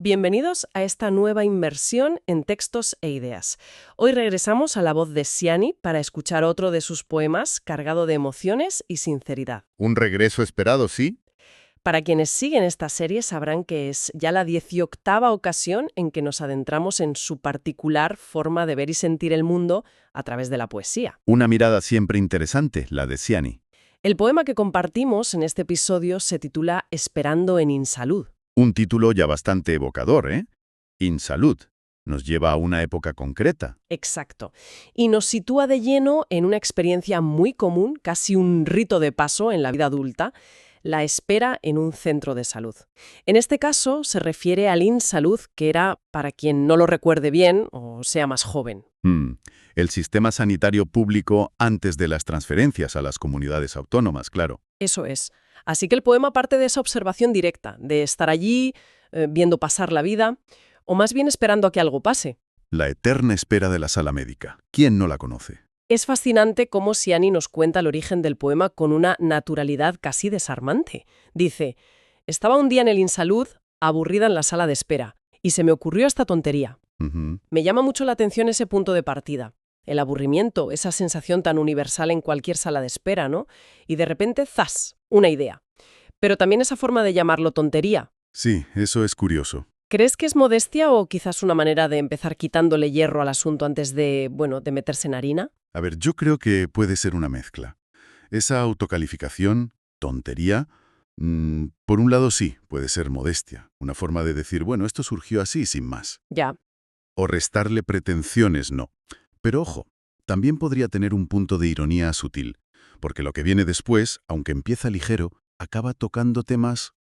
Bienvenidos a esta nueva inmersión en textos e ideas. Hoy regresamos a la voz de Siani para escuchar otro de sus poemas cargado de emociones y sinceridad. Un regreso esperado, ¿sí? Para quienes siguen esta serie sabrán que es ya la 18ª ocasión en que nos adentramos en su particular forma de ver y sentir el mundo a través de la poesía. Una mirada siempre interesante, la de Siani. El poema que compartimos en este episodio se titula Esperando en Insalud. Un título ya bastante evocador, ¿eh? Insalud. Nos lleva a una época concreta. Exacto. Y nos sitúa de lleno en una experiencia muy común, casi un rito de paso en la vida adulta, la espera en un centro de salud. En este caso se refiere al InSalud, que era, para quien no lo recuerde bien o sea más joven. El sistema sanitario público antes de las transferencias a las comunidades autónomas, claro. Eso es. Así que el poema parte de esa observación directa, de estar allí, viendo pasar la vida, o más bien esperando a que algo pase. La eterna espera de la sala médica. ¿Quién no la conoce? Es fascinante cómo Siani nos cuenta el origen del poema con una naturalidad casi desarmante. Dice, estaba un día en el InSalud, aburrida en la sala de espera, y se me ocurrió esta tontería. Me llama mucho la atención ese punto de partida. El aburrimiento, esa sensación tan universal en cualquier sala de espera, ¿no? Y de repente, ¡zas!, una idea. Pero también esa forma de llamarlo tontería. Sí, eso es curioso. ¿Crees que es modestia o quizás una manera de empezar quitándole hierro al asunto antes de, de meterse en harina? A ver, yo creo que puede ser una mezcla. Esa autocalificación, tontería, por un lado sí, puede ser modestia. Una forma de decir, bueno, esto surgió así, sin más. Ya. O restarle pretensiones, no. Pero ojo, también podría tener un punto de ironía sutil, porque lo que viene después, aunque empieza ligero, acaba tocando temas,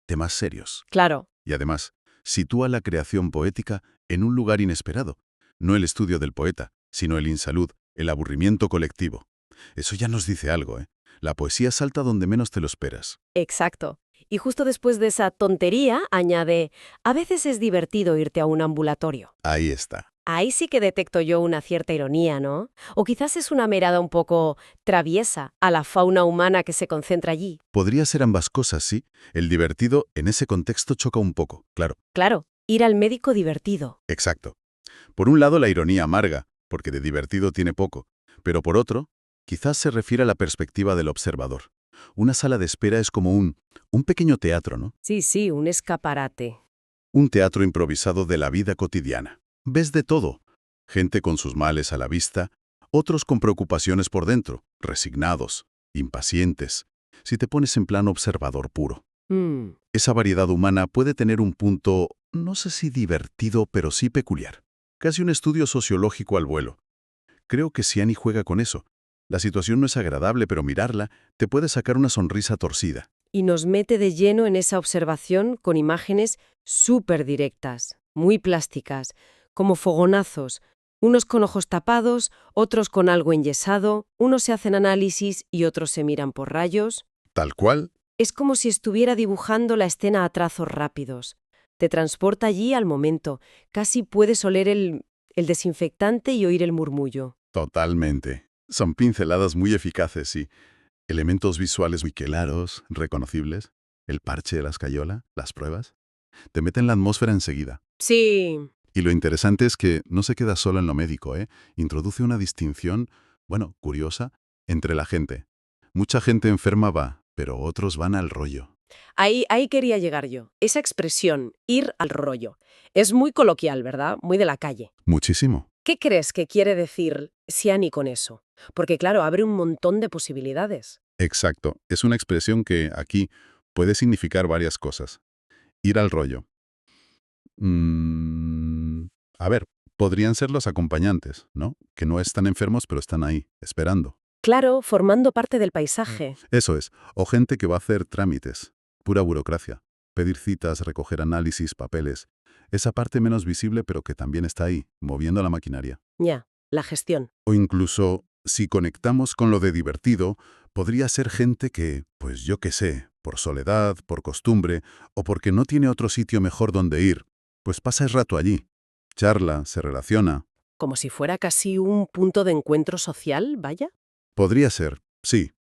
temas serios. Claro. Y además, sitúa la creación poética en un lugar inesperado. No el estudio del poeta, sino el InSalud, el aburrimiento colectivo. Eso ya nos dice algo, ¿eh? La poesía salta donde menos te lo esperas. Exacto. Y justo después de esa tontería, añade, a veces es divertido irte a un ambulatorio. Ahí está. Ahí sí que detecto yo una cierta ironía, ¿no? O quizás es una mirada un poco traviesa a la fauna humana que se concentra allí. Podría ser ambas cosas, sí. El divertido en ese contexto choca un poco, claro. Claro, ir al médico divertido. Exacto. Por un lado, la ironía amarga, porque de divertido tiene poco. Pero por otro, quizás se refiere a la perspectiva del observador. Una sala de espera es como un pequeño teatro, ¿no? Sí, un escaparate. Un teatro improvisado de la vida cotidiana. Ves de todo. Gente con sus males a la vista, otros con preocupaciones por dentro, resignados, impacientes, si te pones en plan observador puro. Esa variedad humana puede tener un punto, no sé si divertido, pero sí peculiar. Casi un estudio sociológico al vuelo. Creo que Siani juega con eso. La situación no es agradable, pero mirarla te puede sacar una sonrisa torcida. Y nos mete de lleno en esa observación con imágenes súper directas, muy plásticas, como fogonazos, unos con ojos tapados, otros con algo enyesado, unos se hacen análisis y otros se miran por rayos. Tal cual. Es como si estuviera dibujando la escena a trazos rápidos. Te transporta allí al momento, casi puedes oler el desinfectante y oír el murmullo. Totalmente. Son pinceladas muy eficaces y elementos visuales muy claros, reconocibles. El parche de la escayola, las pruebas. Te meten la atmósfera enseguida. Sí. Y lo interesante es que no se queda solo en lo médico, ¿eh? Introduce una distinción, curiosa, entre la gente. Mucha gente enferma va, pero otros van al rollo. Ahí quería llegar yo. Esa expresión, ir al rollo, es muy coloquial, ¿verdad? Muy de la calle. Muchísimo. ¿Qué crees que quiere decir Siani con eso? Porque claro, abre un montón de posibilidades. Exacto. Es una expresión que aquí puede significar varias cosas. Ir al rollo. A ver, podrían ser los acompañantes, ¿no? Que no están enfermos, pero están ahí, esperando. Claro, formando parte del paisaje. Eso es. O gente que va a hacer trámites. Pura burocracia. Pedir citas, recoger análisis, papeles. Esa parte menos visible, pero que también está ahí, moviendo la maquinaria. Ya, la gestión. O incluso, si conectamos con lo de divertido, podría ser gente que, pues yo qué sé, por soledad, por costumbre, o porque no tiene otro sitio mejor donde ir, pues pasa el rato allí. Charla, se relaciona. Como si fuera casi un punto de encuentro social, vaya. Podría ser, sí.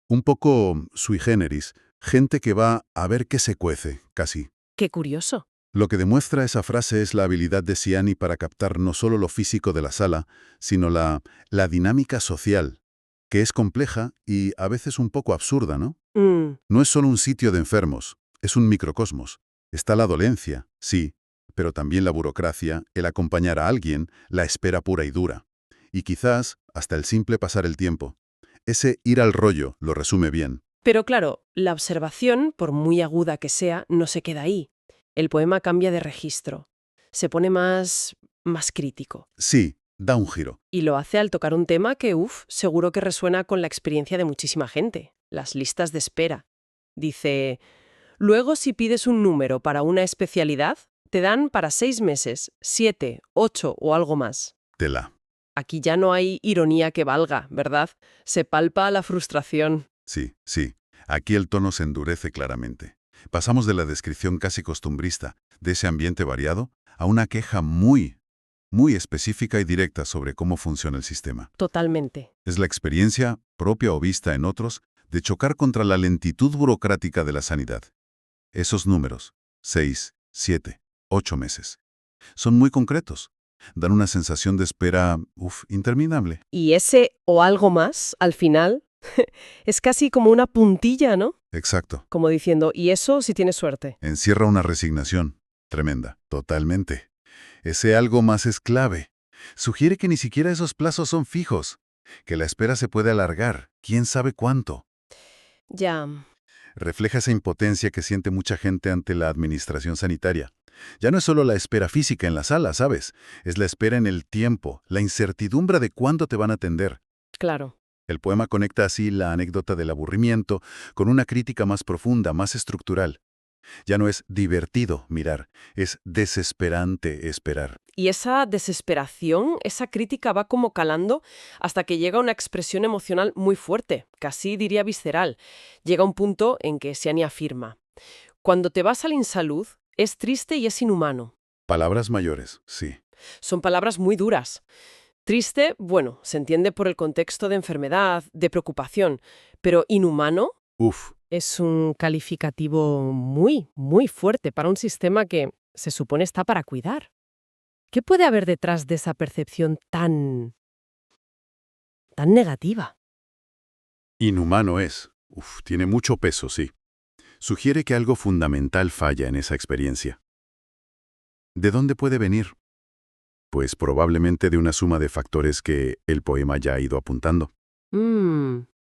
Un poco sui generis. Gente que va a ver qué se cuece, casi. Qué curioso. Lo que demuestra esa frase es la habilidad de Ciani para captar no solo lo físico de la sala, sino la dinámica social, que es compleja y a veces un poco absurda, ¿no? No es solo un sitio de enfermos, es un microcosmos. Está la dolencia, sí, pero también la burocracia, el acompañar a alguien, la espera pura y dura. Y quizás hasta el simple pasar el tiempo. Ese ir al rollo lo resume bien. Pero claro, la observación, por muy aguda que sea, no se queda ahí. El poema cambia de registro. Se pone más crítico. Sí, da un giro. Y lo hace al tocar un tema que, seguro que resuena con la experiencia de muchísima gente. Las listas de espera. Dice, luego si pides un número para una especialidad, te dan para 6 meses, 7, 8 o algo más. Tela. Aquí ya no hay ironía que valga, ¿verdad? Se palpa la frustración. Sí, sí. Aquí el tono se endurece claramente. Pasamos de la descripción casi costumbrista de ese ambiente variado a una queja muy específica y directa sobre cómo funciona el sistema. Totalmente. Es la experiencia, propia o vista en otros, de chocar contra la lentitud burocrática de la sanidad. Esos números, 6, 7, 8 meses, son muy concretos. Dan una sensación de espera, interminable. Y ese o algo más, al final, es casi como una puntilla, ¿no? Exacto. Como diciendo, y eso si tienes suerte. Encierra una resignación. Tremenda. Totalmente. Ese algo más es clave. Sugiere que ni siquiera esos plazos son fijos. Que la espera se puede alargar. ¿Quién sabe cuánto? Ya. Refleja esa impotencia que siente mucha gente ante la administración sanitaria. Ya no es solo la espera física en la sala, ¿sabes? Es la espera en el tiempo, la incertidumbre de cuándo te van a atender. Claro. El poema conecta así la anécdota del aburrimiento con una crítica más profunda, más estructural. Ya no es divertido mirar, es desesperante esperar. Y esa desesperación, esa crítica va como calando hasta que llega una expresión emocional muy fuerte, casi diría visceral. Llega un punto en que Ciani afirma, cuando te vas al insalud, es triste y es inhumano. Palabras mayores, sí. Son palabras muy duras. Triste, bueno, se entiende por el contexto de enfermedad, de preocupación, pero inhumano es un calificativo muy fuerte para un sistema que se supone está para cuidar. ¿Qué puede haber detrás de esa percepción tan negativa? Inhumano es. Tiene mucho peso, sí. Sugiere que algo fundamental falla en esa experiencia. ¿De dónde puede venir? Pues probablemente de una suma de factores que el poema ya ha ido apuntando.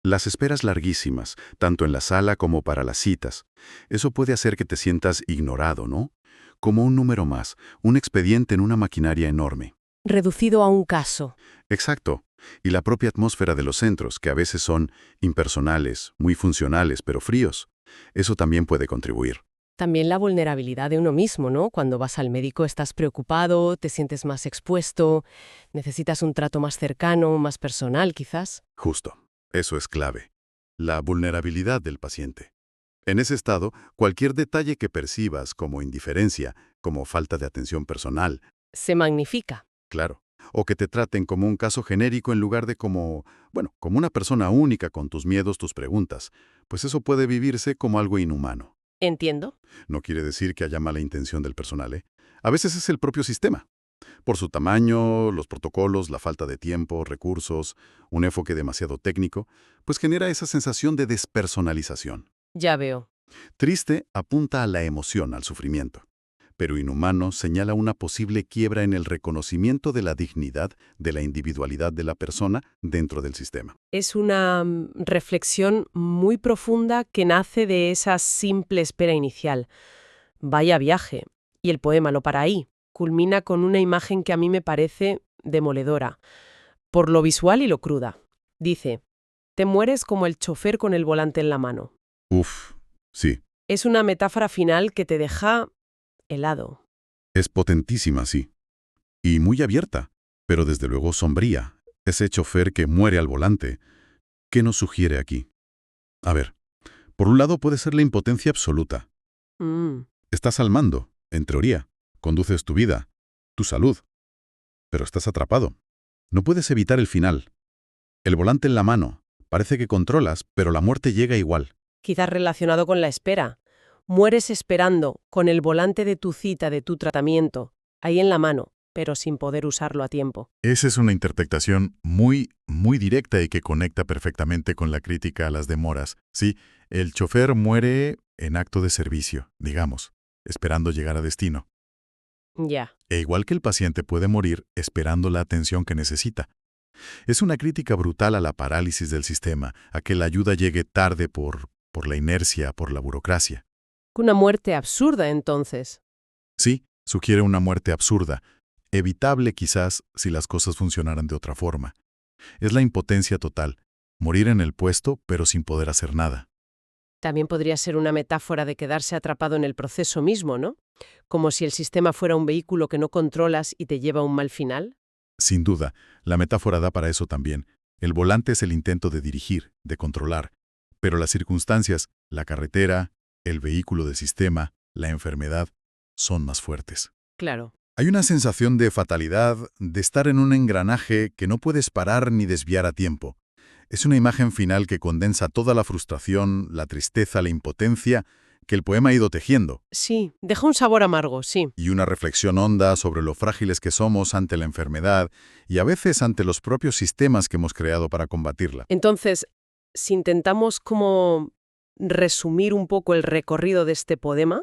Las esperas larguísimas, tanto en la sala como para las citas. Eso puede hacer que te sientas ignorado, ¿no? Como un número más, un expediente en una maquinaria enorme. Reducido a un caso. Exacto. Y la propia atmósfera de los centros, que a veces son impersonales, muy funcionales, pero fríos. Eso también puede contribuir. También la vulnerabilidad de uno mismo, ¿no? Cuando vas al médico estás preocupado, te sientes más expuesto, necesitas un trato más cercano, más personal, quizás. Justo. Eso es clave. La vulnerabilidad del paciente. En ese estado, cualquier detalle que percibas como indiferencia, como falta de atención personal, Se magnifica. claro, o que te traten como un caso genérico en lugar de como una persona única con tus miedos, tus preguntas, pues eso puede vivirse como algo inhumano. Entiendo. No quiere decir que haya mala intención del personal, ¿eh? A veces es el propio sistema. Por su tamaño, los protocolos, la falta de tiempo, recursos, un enfoque demasiado técnico, pues genera esa sensación de despersonalización. Ya veo. Triste apunta a la emoción, al sufrimiento. Pero inhumano señala una posible quiebra en el reconocimiento de la dignidad, de la individualidad de la persona dentro del sistema. Es una reflexión muy profunda que nace de esa simple espera inicial. Vaya viaje. Y el poema lo para ahí. Culmina con una imagen que a mí me parece demoledora, por lo visual y lo cruda. Dice, te mueres como el chofer con el volante en la mano. Sí. Es una metáfora final que te deja helado. Es potentísima, sí. Y muy abierta, pero desde luego sombría. Ese chofer que muere al volante. ¿Qué nos sugiere aquí? A ver, por un lado puede ser la impotencia absoluta. Estás al mando, en teoría. Conduces tu vida, tu salud. Pero estás atrapado. No puedes evitar el final. El volante en la mano. Parece que controlas, pero la muerte llega igual. Quizás relacionado con la espera. Mueres esperando, con el volante de tu cita, de tu tratamiento, ahí en la mano, pero sin poder usarlo a tiempo. Esa es una interpretación muy, muy directa y que conecta perfectamente con la crítica a las demoras. Sí, el chofer muere en acto de servicio, digamos, esperando llegar a destino. Ya. E igual que el paciente puede morir esperando la atención que necesita. Es una crítica brutal a la parálisis del sistema, a que la ayuda llegue tarde por la inercia, por la burocracia. Una muerte absurda, entonces. Sí, sugiere una muerte absurda, evitable quizás si las cosas funcionaran de otra forma. Es la impotencia total, morir en el puesto pero sin poder hacer nada. También podría ser una metáfora de quedarse atrapado en el proceso mismo, ¿no? Como si el sistema fuera un vehículo que no controlas y te lleva a un mal final. Sin duda, la metáfora da para eso también. El volante es el intento de dirigir, de controlar, pero las circunstancias, la carretera, el vehículo del sistema, la enfermedad, son más fuertes. Claro. Hay una sensación de fatalidad, de estar en un engranaje que no puedes parar ni desviar a tiempo. Es una imagen final que condensa toda la frustración, la tristeza, la impotencia que el poema ha ido tejiendo, Sí, deja un sabor amargo, sí. y una reflexión honda sobre lo frágiles que somos ante la enfermedad y a veces ante los propios sistemas que hemos creado para combatirla. Entonces, si intentamos como resumir un poco el recorrido de este poema,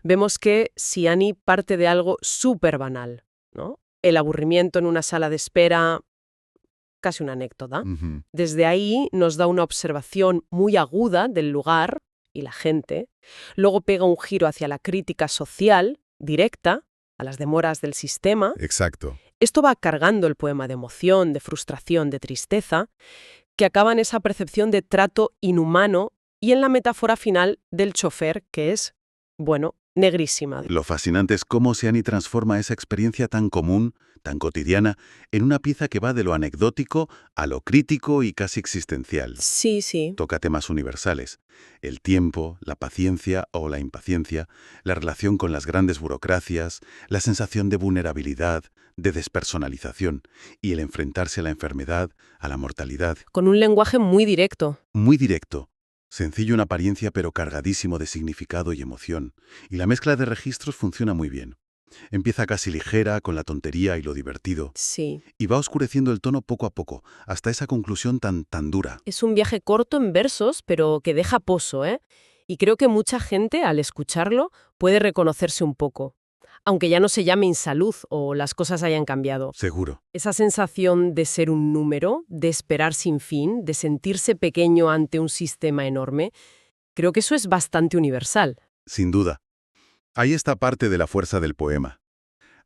vemos que Siani parte de algo súper banal, ¿no? El aburrimiento en una sala de espera, casi una anécdota. Ujú. Desde ahí nos da una observación muy aguda del lugar y la gente. Luego pega un giro hacia la crítica social, directa, a las demoras del sistema. Exacto. Esto va cargando el poema de emoción, de frustración, de tristeza, que acaba en esa percepción de trato inhumano y en la metáfora final del chofer, que es, bueno, negrísima. Lo fascinante es cómo Siani transforma esa experiencia tan común, tan cotidiana, en una pieza que va de lo anecdótico a lo crítico y casi existencial. Sí, sí. Toca temas universales: el tiempo, la paciencia o la impaciencia, la relación con las grandes burocracias, la sensación de vulnerabilidad, de despersonalización y el enfrentarse a la enfermedad, a la mortalidad. Con un lenguaje muy directo. Muy directo, sencillo en apariencia pero cargadísimo de significado y emoción, y la mezcla de registros funciona muy bien. Empieza casi ligera, con la tontería y lo divertido, Sí. y va oscureciendo el tono poco a poco, hasta esa conclusión tan dura. Es un viaje corto en versos, pero que deja pozo, ¿eh? Y creo que mucha gente, al escucharlo, puede reconocerse un poco. Aunque ya no se llame insalud o las cosas hayan cambiado. Seguro. Esa sensación de ser un número, de esperar sin fin, de sentirse pequeño ante un sistema enorme, creo que eso es bastante universal. Sin duda. Ahí está parte de la fuerza del poema.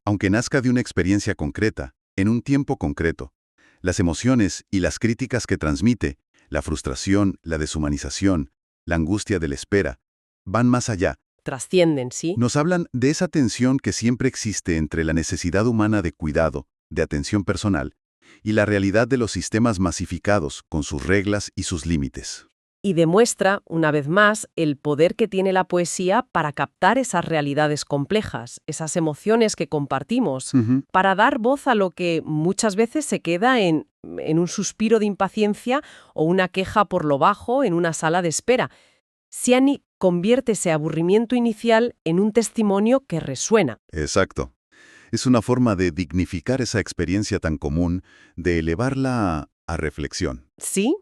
Aunque nazca de una experiencia concreta, en un tiempo concreto, las emociones y las críticas que transmite, la frustración, la deshumanización, la angustia de la espera, van más allá. Trascienden, ¿sí? Nos hablan de esa tensión que siempre existe entre la necesidad humana de cuidado, de atención personal, y la realidad de los sistemas masificados, con sus reglas y sus límites. Y demuestra, una vez más, el poder que tiene la poesía para captar esas realidades complejas, esas emociones que compartimos, para dar voz a lo que muchas veces se queda en un suspiro de impaciencia o una queja por lo bajo en una sala de espera. Siani convierte ese aburrimiento inicial en un testimonio que resuena. Exacto. Es una forma de dignificar esa experiencia tan común, de elevarla a reflexión. ¿Sí?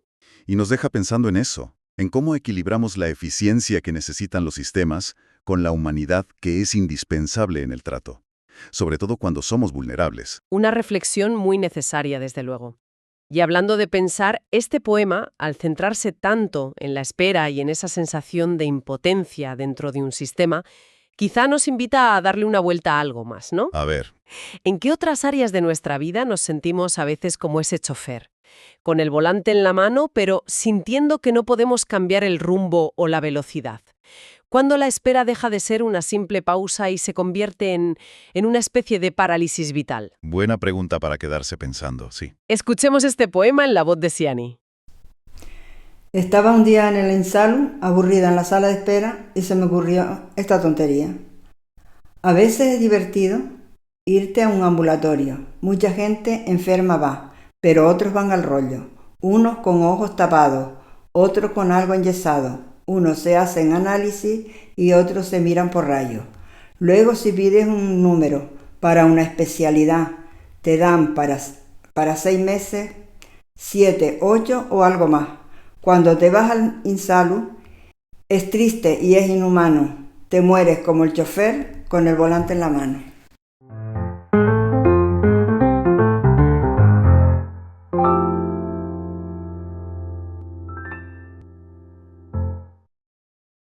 Y nos deja pensando en eso, en cómo equilibramos la eficiencia que necesitan los sistemas con la humanidad que es indispensable en el trato, sobre todo cuando somos vulnerables. Una reflexión muy necesaria, desde luego. Y hablando de pensar, este poema, al centrarse tanto en la espera y en esa sensación de impotencia dentro de un sistema, quizá nos invita a darle una vuelta a algo más, ¿no? A ver, ¿En qué otras áreas de nuestra vida nos sentimos a veces como ese chofer? Con el volante en la mano, pero sintiendo que no podemos cambiar el rumbo o la velocidad. ¿Cuándo la espera deja de ser una simple pausa y se convierte en una especie de parálisis vital? buena pregunta para quedarse pensando, sí. Escuchemos este poema en la voz de Siani. Estaba un día en el Insalud, aburrida en la sala de espera, y se me ocurrió esta tontería. A veces es divertido irte a un ambulatorio. Mucha gente enferma va, pero otros van al rollo. Unos con ojos tapados, otros con algo enyesado, Unos se hacen análisis y otros se miran por rayos. Luego, si pides un número para una especialidad, te dan para 6 meses, 7, 8 o algo más. Cuando te vas al Insalud, es triste y es inhumano. Te mueres como el chofer con el volante en la mano.